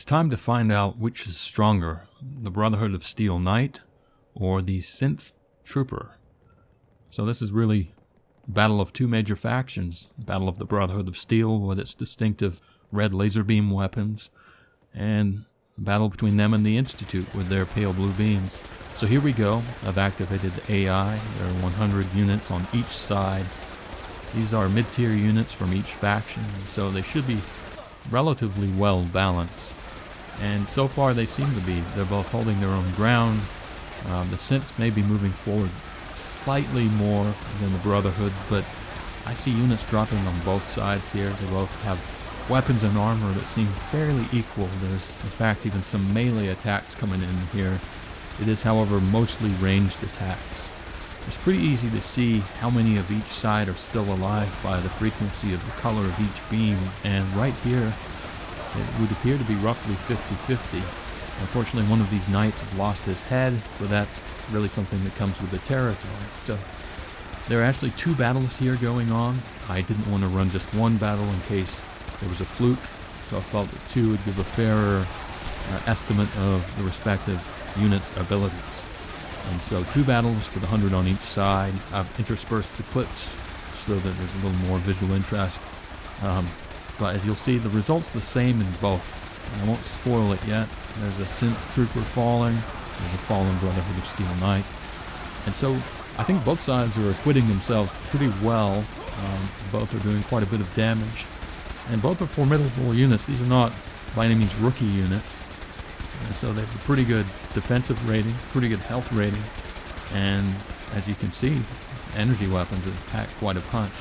It's time to find out which is stronger, the Brotherhood of Steel Knight or the Synth Trooper. So this is really a battle of two major factions, battle of the Brotherhood of Steel with its distinctive red laser beam weapons, and a battle between them and the Institute with their pale blue beams. So here we go. I've activated the AI. There are 100 units on each side. These are mid-tier units from each faction, so they should be relatively well balanced. And so far they seem to be. They're both holding their own ground. The Synths may be moving forward slightly more than the Brotherhood, but I see units dropping on both sides here. They both have weapons and armor that seem fairly equal. There's, in fact, even some melee attacks coming in here. It is, however, mostly ranged attacks. It's pretty easy to see how many of each side are still alive by the frequency of the color of each beam, and right here it would appear to be roughly 50-50. Unfortunately, one of these knights has lost his head, but that's really something that comes with the territory. So there are actually two battles here going on. I didn't want to run just one battle in case there was a fluke, so I felt that two would give a fairer estimate of the respective units' abilities. And so two battles with 100 on each side. I've interspersed the clips so that there's a little more visual interest. But as you'll see, the result's the same in both. And I won't spoil it yet. There's a Synth Trooper falling. There's a fallen Brotherhood of Steel Knight. And so I think both sides are acquitting themselves pretty well. Both are doing quite a bit of damage. And both are formidable units. These are not by any means rookie units. And so they have a pretty good defensive rating, pretty good health rating. And as you can see, energy weapons have packed quite a punch.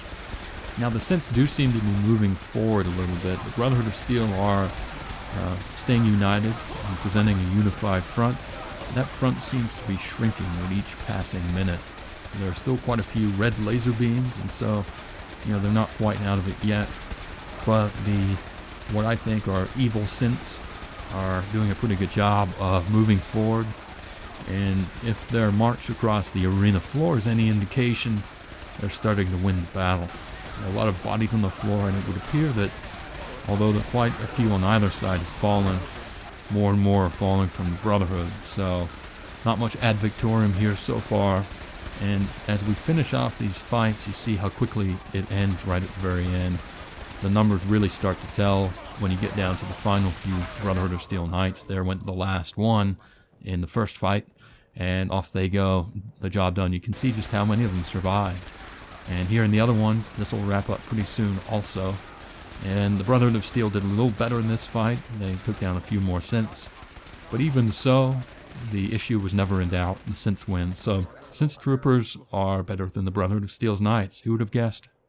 Now the Synths do seem to be moving forward a little bit. The Brotherhood of Steel are staying united and presenting a unified front. That front seems to be shrinking with each passing minute. There are still quite a few red laser beams, and so they're not quite out of it yet. But what I think are evil Synths are doing a pretty good job of moving forward. And if their march across the arena floor is any indication, they're starting to win the battle. There are a lot of bodies on the floor, and it would appear that although quite a few on either side have fallen, more and more are falling from the Brotherhood. So not much ad victorium here so far. And as we finish off these fights, you see how quickly it ends right at the very end. The numbers really start to tell when you get down to the final few Brotherhood of Steel Knights. There went the last one in the first fight, and off they go. The job done. You can see just how many of them survived. And here in the other one, this will wrap up pretty soon also. And the Brotherhood of Steel did a little better in this fight. They took down a few more Synths. But even so, the issue was never in doubt. The Synths win. So Synth Troopers are better than the Brotherhood of Steel Knights. Who would have guessed?